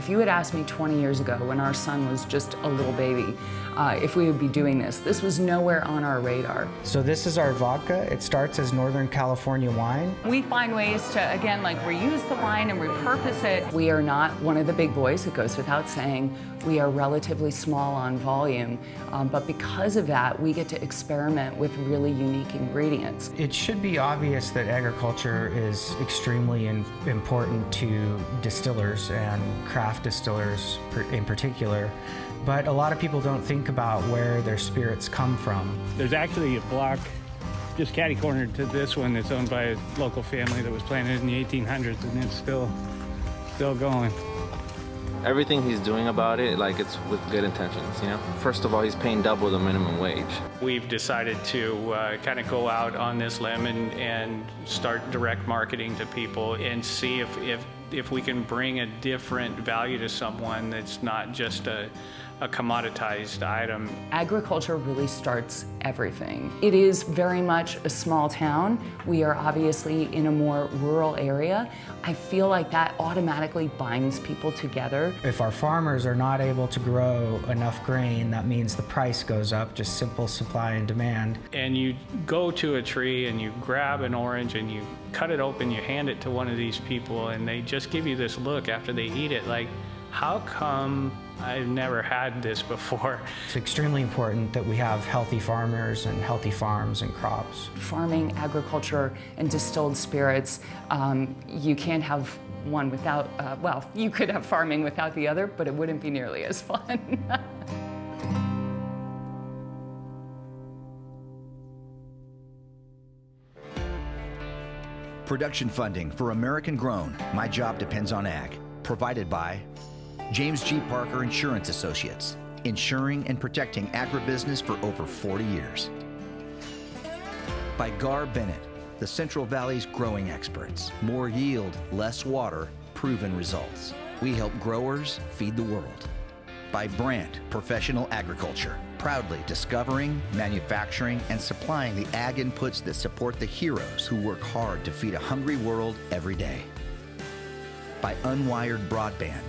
If you had asked me 20 years ago when our son was just a little baby, if we would be doing this was nowhere on our radar. So this is our vodka. It starts as Northern California wine. We find ways to, again, like reuse the wine and repurpose it. We are not one of the big boys, it goes without saying. We are relatively small on volume, but because of that, we get to experiment with really unique ingredients. It should be obvious that agriculture is extremely important to distillers and craft distillers in particular. But a lot of people don't think about where their spirits come from. There's actually a block just catty-cornered to this one that's owned by a local family that was planted in the 1800s, and it's still going. Everything he's doing about it, like, it's with good intentions, you know? First of all, he's paying double the minimum wage. We've decided to kind of go out on this limb and start direct marketing to people and see if we can bring a different value to someone that's not just a commoditized item. Agriculture really starts everything. It is very much a small town. We are obviously in a more rural area. I feel like that automatically binds people together. If our farmers are not able to grow enough grain, that means the price goes up, just simple supply and demand. And you go to a tree and you grab an orange and you cut it open, you hand it to one of these people, and they just give you this look after they eat it like, how come I've never had this before? It's extremely important that we have healthy farmers and healthy farms and crops. Farming, agriculture, and distilled spirits, you can't have one without, well, you could have farming without the other, but it wouldn't be nearly as fun. Production funding for American Grown, My Job Depends on Ag, provided by James G. Parker Insurance Associates, insuring and protecting agribusiness for over 40 years. By Gar Bennett, the Central Valley's growing experts. More yield, less water, proven results. We help growers feed the world. By Brandt Professional Agriculture, proudly discovering, manufacturing, and supplying the ag inputs that support the heroes who work hard to feed a hungry world every day. By Unwired Broadband,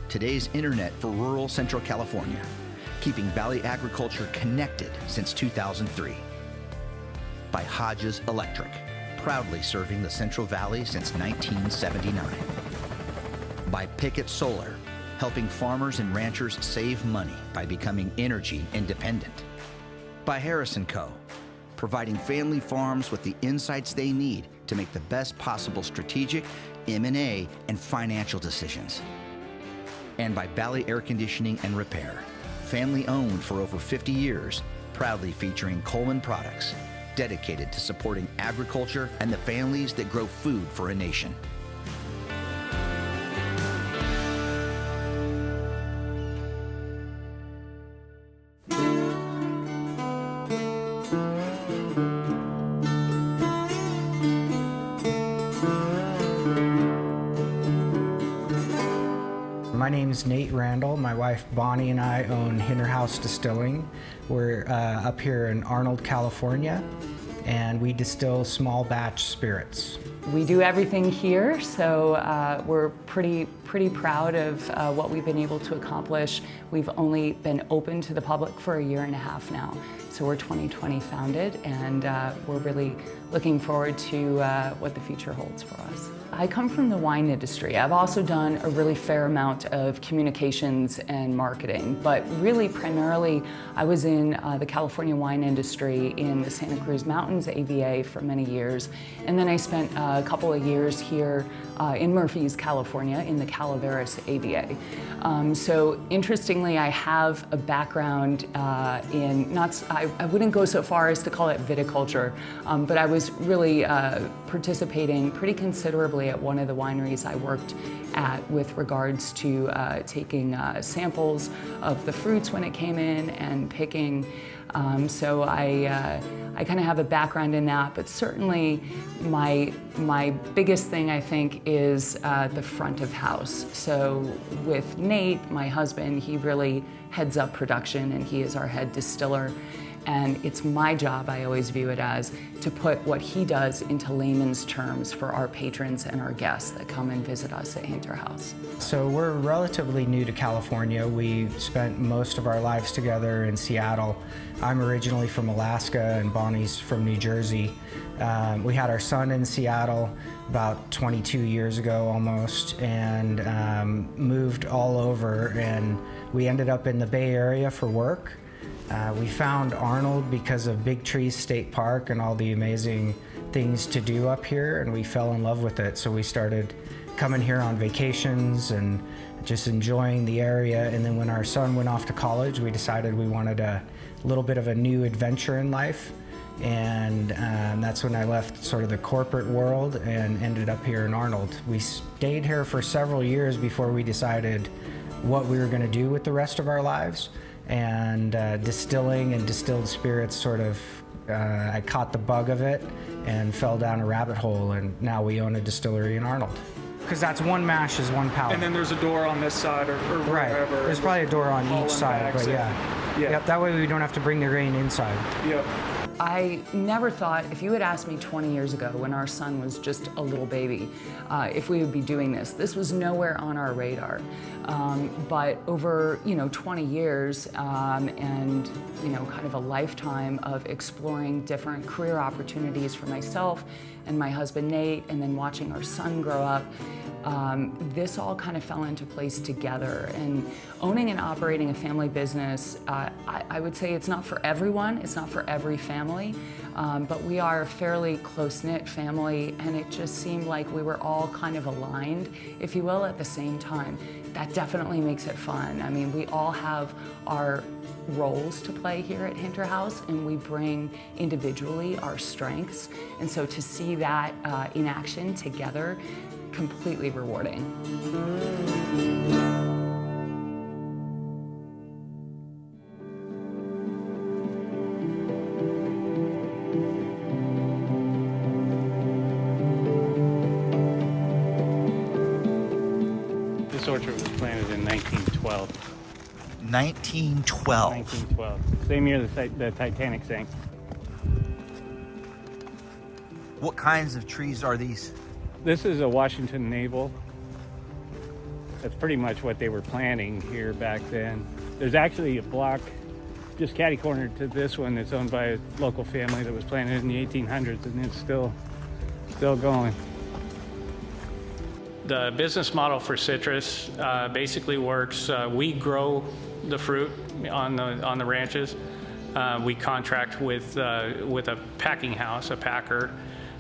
today's internet for rural Central California, keeping Valley agriculture connected since 2003. By Hodges Electric, proudly serving the Central Valley since 1979. By Pickett Solar, helping farmers and ranchers save money by becoming energy independent. By Harrison Co., providing family farms with the insights they need to make the best possible strategic, M&A, and financial decisions. And by Valley Air Conditioning and Repair, family owned for over 50 years, proudly featuring Coleman products, dedicated to supporting agriculture and the families that grow food for a nation. My name's Nate Randall. My wife Bonnie and I own Hinter House Distilling. We're up here in Arnold, California, and we distill small batch spirits. We do everything here, so we're pretty proud of what we've been able to accomplish. We've only been open to the public for 1.5 years now. So we're 2020 founded, and we're really looking forward to what the future holds for us. I come from the wine industry. I've also done a really fair amount of communications and marketing, but really primarily I was in the California wine industry in the Santa Cruz Mountains AVA for many years, and then I spent a couple of years here in Murphy's, California, in the Calaveras AVA. So interestingly, I have a background in, I wouldn't go so far as to call it viticulture, but I was really participating pretty considerably at one of the wineries I worked at with regards to taking samples of the fruits when it came in and picking. So I kind of have a background in that, but certainly my biggest thing, I think, is the front of house. So with Nate, my husband, he really heads up production, and he is our head distiller. And it's my job, I always view it as, to put what he does into layman's terms for our patrons and our guests that come and visit us at Hinter House. So we're relatively new to California. We spent most of our lives together in Seattle. I'm originally from Alaska and Bonnie's from New Jersey. We had our son in Seattle about 22 years ago almost, and moved all over, and we ended up in the Bay Area for work. We found Arnold because of Big Trees State Park and all the amazing things to do up here, and we fell in love with it. So we started coming here on vacations and just enjoying the area. And then when our son went off to college, we decided we wanted a little bit of a new adventure in life. And that's when I left sort of the corporate world and ended up here in Arnold. We stayed here for several years before we decided what we were going to do with the rest of our lives. And distilling and distilled spirits sort of, I caught the bug of it and fell down a rabbit hole, and now we own a distillery in Arnold. Because that's one mash is one pallet. And then there's a door on this side or Right. wherever. There's probably a door on each side, but yeah. Yep, that way we don't have to bring the grain inside. Yep. I never thought, if you had asked me 20 years ago when our son was just a little baby, if we would be doing this. This was nowhere on our radar. But over 20 years and kind of a lifetime of exploring different career opportunities for myself and my husband Nate, and then watching our son grow up, this all kind of fell into place together. And owning and operating a family business, I would say it's not for everyone, it's not for every family, but we are a fairly close-knit family, and it just seemed like we were all kind of aligned, if you will, at the same time. That definitely makes it fun. I mean, we all have our roles to play here at Hinter House, and we bring individually our strengths. And so to see that in action together, completely rewarding. This orchard was planted in 1912. 1912. 1912. Same year the Titanic sank. What kinds of trees are these? This is a Washington navel. That's pretty much what they were planting here back then. There's actually a block just catty-corner to this one that's owned by a local family that was planted in the 1800s, and it's still going. The business model for citrus basically works. We grow the fruit on the ranches. We contract with a packing house, a packer,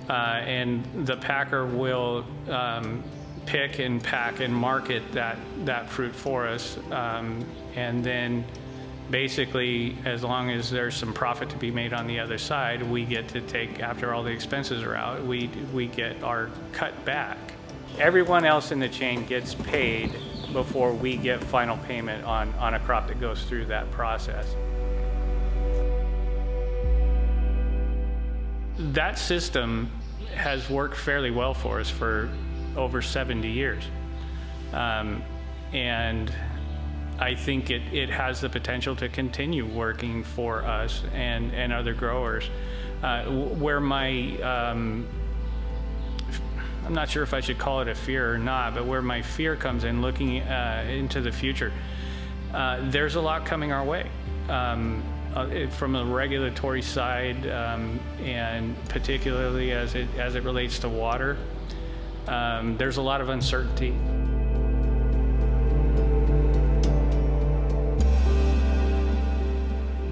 and the packer will pick and pack and market that fruit for us, and then basically, as long as there's some profit to be made on the other side, we get to take, after all the expenses are out, we get our cut back. Everyone else in the chain gets paid before we get final payment on a crop that goes through that process. That system has worked fairly well for us for over 70 years. And I think it has the potential to continue working for us and other growers. Where my, I'm not sure if I should call it a fear or not, but where my fear comes in looking into the future, there's a lot coming our way. From a regulatory side, and particularly as it relates to water, there's a lot of uncertainty.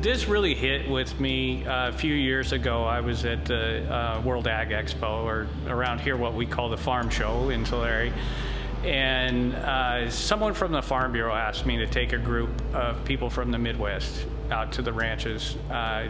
This really hit with me a few years ago. I was at the World Ag Expo, or around here what we call the Farm Show in Tulare. And someone from the Farm Bureau asked me to take a group of people from the Midwest out to the ranches.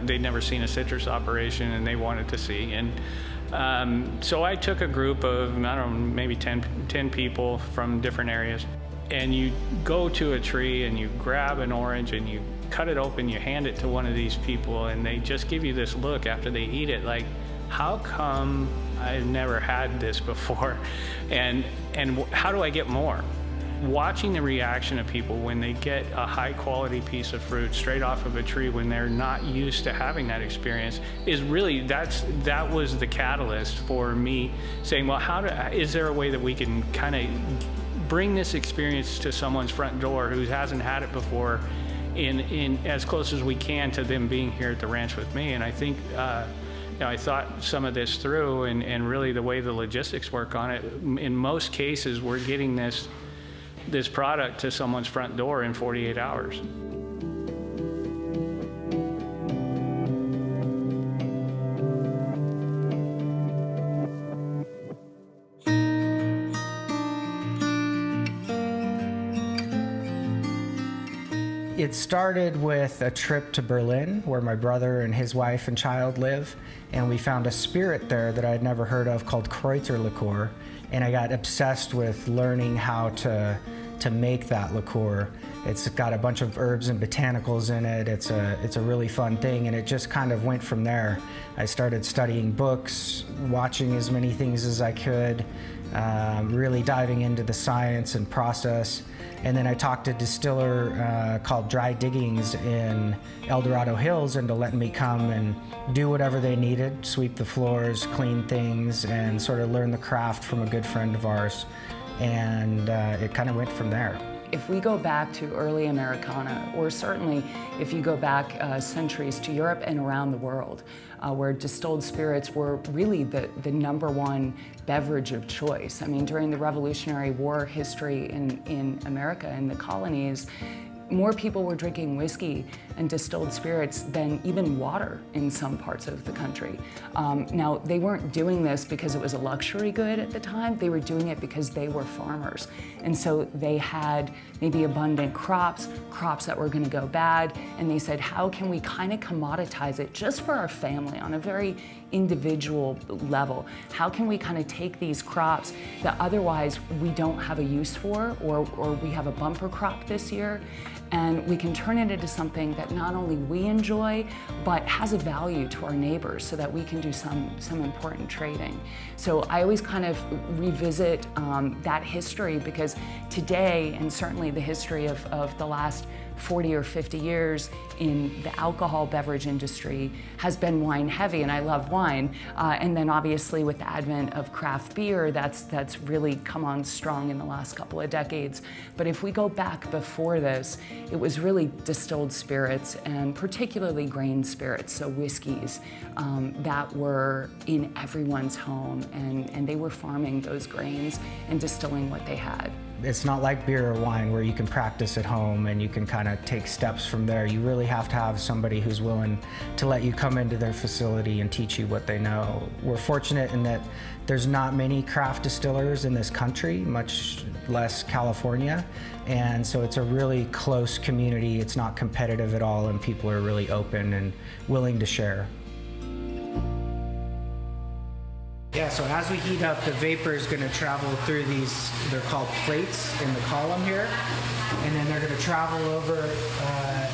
They'd never seen a citrus operation, and they wanted to see. And so I took a group of, I don't know, maybe 10 people from different areas. And you go to a tree and you grab an orange and you cut it open, you hand it to one of these people, and they just give you this look after they eat it like, how come I've never had this before? And how do I get more? watching the reaction of people when they get a high quality piece of fruit straight off of a tree when they're not used to having that experience is really, that was the catalyst for me saying, well, is there a way that we can kind of bring this experience to someone's front door who hasn't had it before in as close as we can to them being here at the ranch with me. And I think I thought some of this through, and really the way the logistics work on it, in most cases we're getting this product to someone's front door in 48 hours. It started with a trip to Berlin where my brother and his wife and child live, and we found a spirit there that I had never heard of called Kreutzer liqueur, and I got obsessed with learning how to make that liqueur. It's got a bunch of herbs and botanicals in it. It's a really fun thing, and it just kind of went from there. I started studying books, watching as many things as I could, really diving into the science and process. And then I talked to a distiller called Dry Diggings in El Dorado Hills into letting me come and do whatever they needed, sweep the floors, clean things, and sort of learn the craft from a good friend of ours. And it kind of went from there. If we go back to early Americana, or certainly if you go back centuries to Europe and around the world, where distilled spirits were really the #1 beverage of choice. I mean, during the Revolutionary War history in America and the colonies, more people were drinking whiskey and distilled spirits than even water in some parts of the country. Now, they weren't doing this because it was a luxury good at the time. They were doing it because they were farmers. And so they had maybe abundant crops that were going to go bad. And they said, how can we kind of commoditize it just for our family on a very individual level? How can we kind of take these crops that otherwise we don't have a use for, or we have a bumper crop this year, and we can turn it into something that not only we enjoy, but has a value to our neighbors so that we can do some important trading. So I always kind of revisit that history, because today, and certainly the history of the last 40 or 50 years in the alcohol beverage industry has been wine heavy, and I love wine. And then obviously with the advent of craft beer, that's really come on strong in the last couple of decades. But if we go back before this, it was really distilled spirits, and particularly grain spirits, so whiskeys, that were in everyone's home, and they were farming those grains and distilling what they had. It's not like beer or wine where you can practice at home and you can kind of take steps from there. You really have to have somebody who's willing to let you come into their facility and teach you what they know. We're fortunate in that there's not many craft distillers in this country, much less California. And so it's a really close community. It's not competitive at all, and people are really open and willing to share. Yeah, so as we heat up, the vapor is going to travel through these, they're called plates in the column here, and then they're going to travel over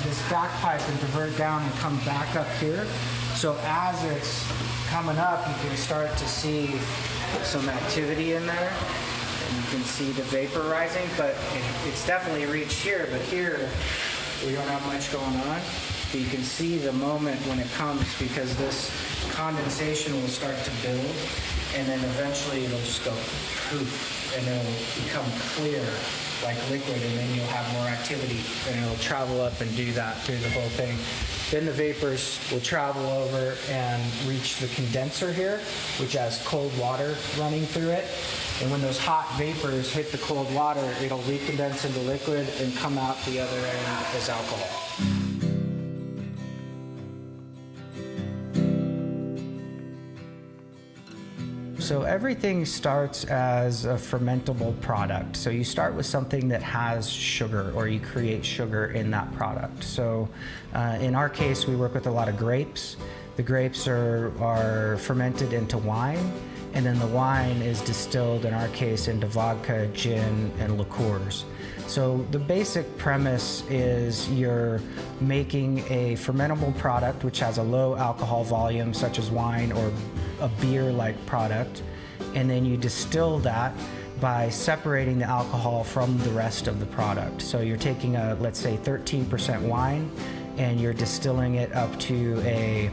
this back pipe and divert down and come back up here. So as it's coming up, you can start to see some activity in there, and you can see the vapor rising, but it's definitely reached here, but here we don't have much going on. But you can see the moment when it comes, because this condensation will start to build, and then eventually it'll just go poof, and it'll become clear like liquid, and then you'll have more activity, and it'll travel up and do that through the whole thing. Then the vapors will travel over and reach the condenser here, which has cold water running through it. And when those hot vapors hit the cold water, it'll recondense into liquid and come out the other end as alcohol. So everything starts as a fermentable product. So you start with something that has sugar, or you create sugar in that product. So in our case, we work with a lot of grapes. The grapes are fermented into wine, and then the wine is distilled, in our case, into vodka, gin, and liqueurs. So the basic premise is you're making a fermentable product which has a low alcohol volume, such as wine or a beer-like product, and then you distill that by separating the alcohol from the rest of the product. So you're taking a, let's say, 13% wine, and you're distilling it up to a,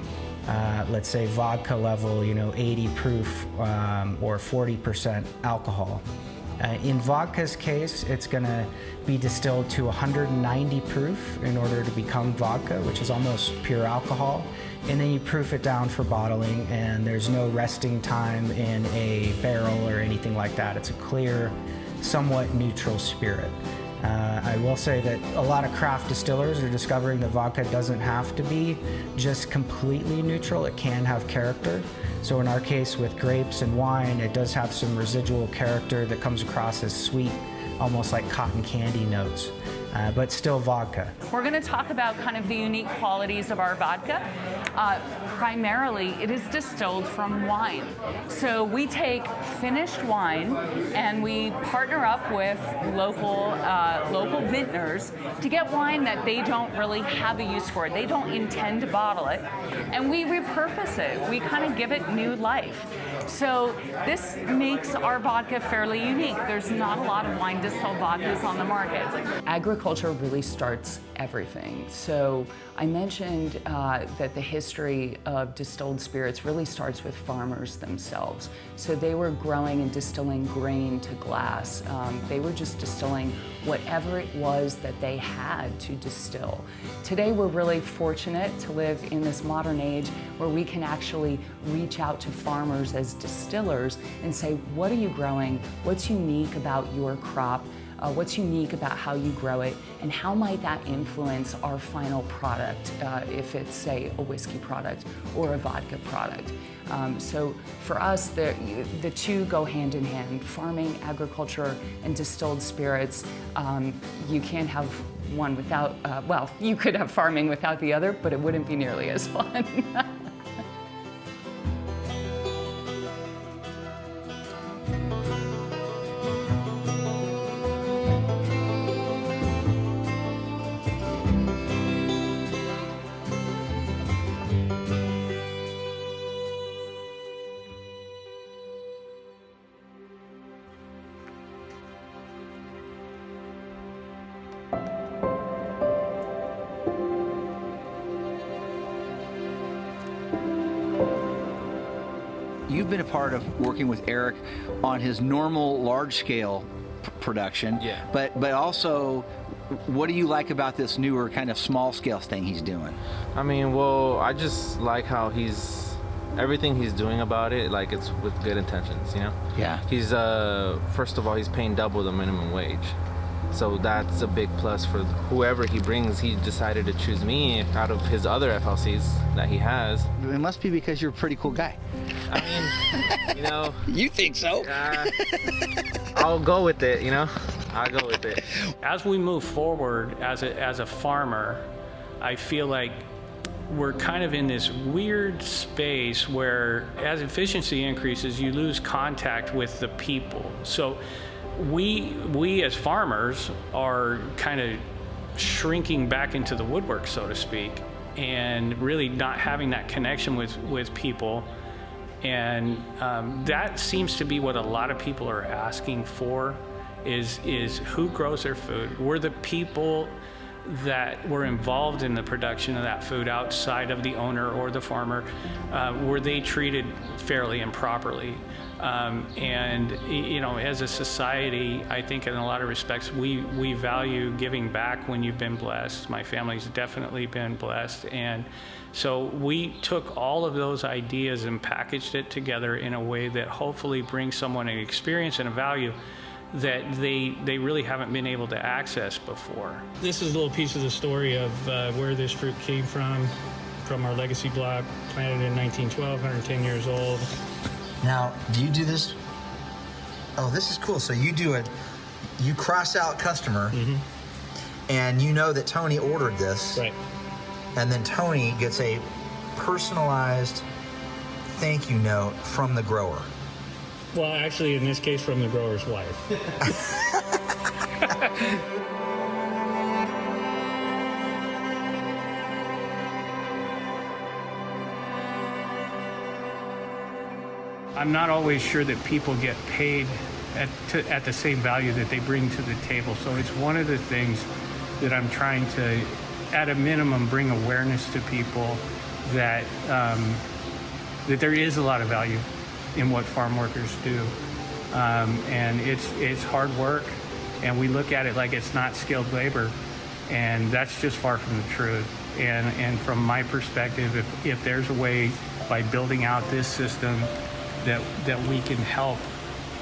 let's say, vodka level, 80 proof or 40% alcohol. In vodka's case, it's going to be distilled to 190 proof in order to become vodka, which is almost pure alcohol. And then you proof it down for bottling, and there's no resting time in a barrel or anything like that. It's a clear, somewhat neutral spirit. I will say that a lot of craft distillers are discovering that vodka doesn't have to be just completely neutral. It can have character. So in our case with grapes and wine, it does have some residual character that comes across as sweet, almost like cotton candy notes, but still vodka. We're going to talk about kind of the unique qualities of our vodka. Primarily, it is distilled from wine. So we take finished wine and we partner up with local vintners to get wine that they don't really have a use for. They don't intend to bottle it, and we repurpose it. We kind of give it new life. So this makes our vodka fairly unique. There's not a lot of wine distilled vodkas on the market. Agriculture really starts everything. So I mentioned that the history of distilled spirits really starts with farmers themselves. So they were growing and distilling grain to glass. They were just distilling whatever it was that they had to distill. Today we're really fortunate to live in this modern age where we can actually reach out to farmers as distillers and say, what are you growing? What's unique about your crop? What's unique about how you grow it, and how might that influence our final product, if it's, say, a whiskey product or a vodka product. So for us, the two go hand in hand. Farming, agriculture, and distilled spirits, you can't have one without, well, you could have farming without the other, but it wouldn't be nearly as fun. You've been a part of working with Eric on his normal large-scale production. Yeah. But also, what do you like about this newer kind of small-scale thing he's doing? I mean, well, I just like how everything he's doing about it, like it's with good intentions, Yeah. He's, first of all, he's paying double the minimum wage. So that's a big plus for whoever he brings. He decided to choose me out of his other FLCs that he has. It must be because you're a pretty cool guy. I mean, You think so? I'll go with it, I'll go with it. As we move forward as a farmer, I feel like we're kind of in this weird space where as efficiency increases, you lose contact with the people. So we as farmers are kind of shrinking back into the woodwork, so to speak, and really not having that connection with people. And that seems to be what a lot of people are asking for, is who grows their food? Were the people that were involved in the production of that food outside of the owner or the farmer, were they treated fairly and properly? And as a society, I think in a lot of respects, we value giving back when you've been blessed. My family's definitely been blessed. And so we took all of those ideas and packaged it together in a way that hopefully brings someone an experience and a value that they really haven't been able to access before. This is a little piece of the story of where this fruit came from our legacy block, planted in 1912, 110 years old. Now, do you do this? Oh, this is cool. So you you cross out customer, and you know that Tony ordered this. Right. And then Tony gets a personalized thank you note from the grower. Well, actually, in this case, from the grower's wife. I'm not always sure that people get paid at the same value that they bring to the table. So it's one of the things that I'm trying to, at a minimum, bring awareness to people that that there is a lot of value in what farm workers do, and it's hard work, and we look at it like it's not skilled labor, and that's just far from the truth. And from my perspective, if there's a way by building out this system that we can help,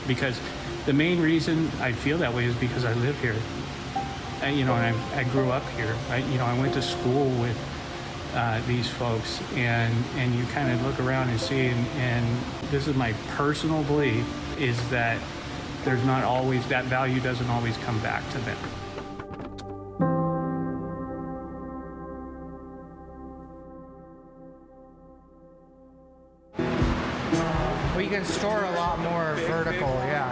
because the main reason I feel that way is because I live here. And I grew up here. I went to school with these folks, and you kind of look around and see, and this is my personal belief, is that there's not always, that value doesn't always come back to them. Well, you can store a lot more vertical, yeah.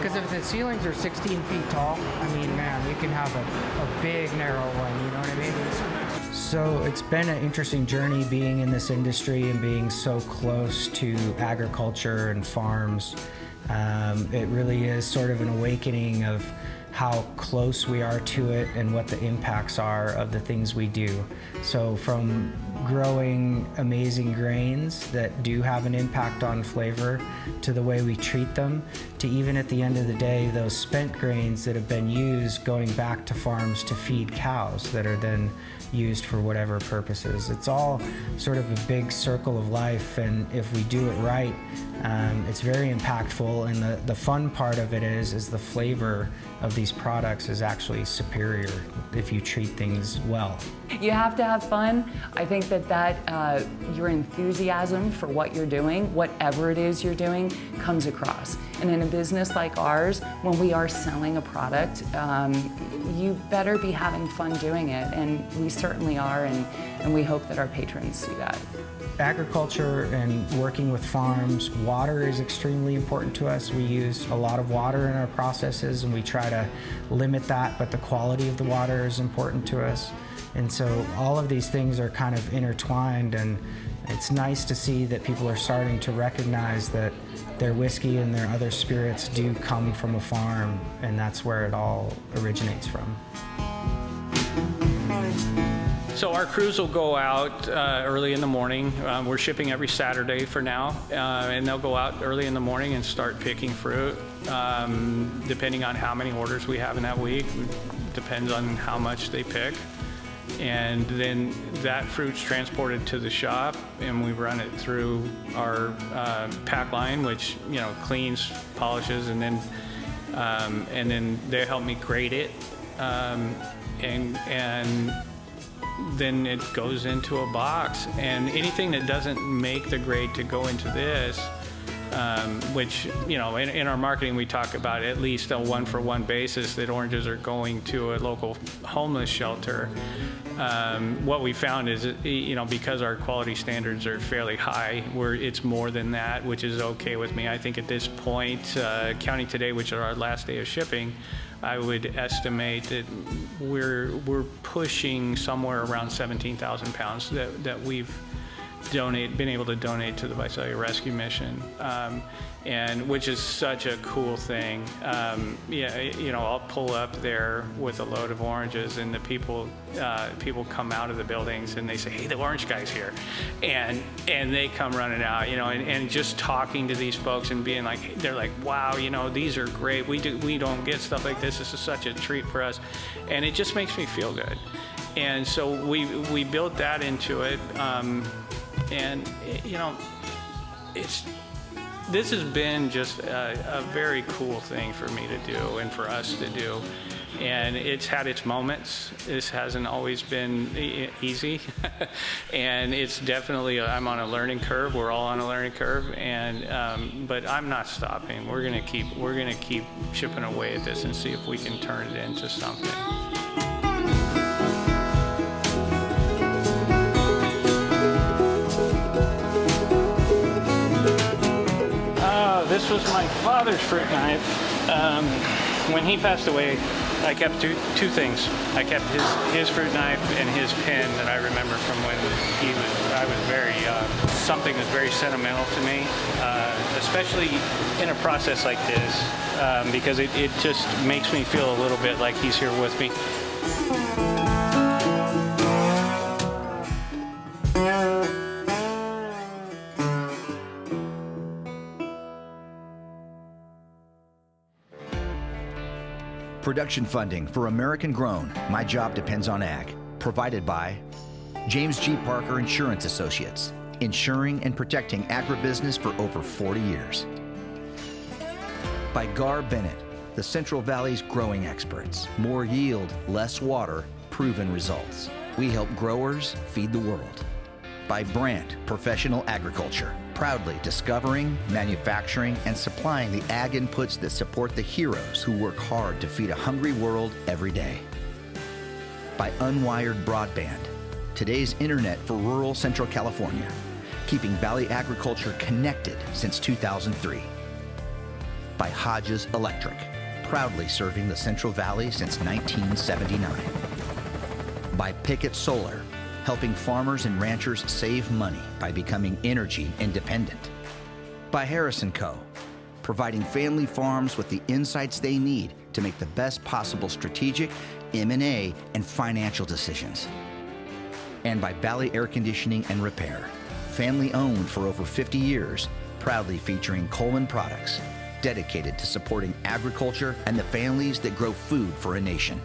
Because if the ceilings are 16 feet tall, I mean, man, you can have a big narrow one, you know what I mean? So it's been an interesting journey being in this industry and being so close to agriculture and farms. It really is sort of an awakening of how close we are to it and what the impacts are of the things we do. So from growing amazing grains that do have an impact on flavor, to the way we treat them, to even at the end of the day, those spent grains that have been used going back to farms to feed cows that are then used for whatever purposes. It's all sort of a big circle of life, and if we do it right, it's very impactful, and the fun part of it is the flavor of these products is actually superior if you treat things well. You have to have fun. I think that your enthusiasm for what you're doing, whatever it is you're doing, comes across. And in a business like ours, when we are selling a product, you better be having fun doing it, and we certainly are, and we hope that our patrons see that. Agriculture and working with farms, water is extremely important to us. We use a lot of water in our processes, and we try to limit that, but the quality of the water is important to us. And so all of these things are kind of intertwined, and it's nice to see that people are starting to recognize that their whiskey and their other spirits do come from a farm, and that's where it all originates from. So our crews will go out early in the morning. We're shipping every Saturday for now, and they'll go out early in the morning and start picking fruit. Depending on how many orders we have in that week, depends on how much they pick. And then that fruit's transported to the shop, and we run it through our pack line, which cleans, polishes, and then they help me grade it, and then it goes into a box. And anything that doesn't make the grade to go into this, which, in our marketing we talk about at least a one-for-one basis that oranges are going to a local homeless shelter. What we found is, because our quality standards are fairly high, it's more than that, which is okay with me. I think at this point, counting today, which is our last day of shipping, I would estimate that we're pushing somewhere around 17,000 pounds that we've been able to donate to the Visalia Rescue Mission, and which is such a cool thing. I'll pull up there with a load of oranges, and the people come out of the buildings and they say, "Hey, the orange guy's here," and they come running out, and just talking to these folks and being like, they're like, "Wow, these are great. We don't get stuff like this. This is such a treat for us," and it just makes me feel good. And so we built that into it. And this has been just a very cool thing for me to do and for us to do. And it's had its moments. This hasn't always been easy. And it's definitely, I'm on a learning curve. We're all on a learning curve. And but I'm not stopping. We're gonna keep chipping away at this and see if we can turn it into something. This was my father's fruit knife. When he passed away, I kept two things. I kept his fruit knife and his pen that I remember from when I was very young. Something that's very sentimental to me, especially in a process like this, because it just makes me feel a little bit like he's here with me. Production funding for American Grown, My Job Depends on Ag, provided by James G. Parker Insurance Associates, insuring and protecting agribusiness for over 40 years. By Gar Bennett, the Central Valley's growing experts. More yield, less water, proven results. We help growers feed the world. By Brandt Professional Agriculture, proudly discovering, manufacturing, and supplying the ag inputs that support the heroes who work hard to feed a hungry world every day. By Unwired Broadband, today's internet for rural Central California, keeping Valley agriculture connected since 2003. By Hodges Electric, proudly serving the Central Valley since 1979. By Pickett Solar, helping farmers and ranchers save money by becoming energy independent. By Harrison Co., providing family farms with the insights they need to make the best possible strategic, M&A, and financial decisions. And by Valley Air Conditioning and Repair, family owned for over 50 years, proudly featuring Coleman products, dedicated to supporting agriculture and the families that grow food for a nation.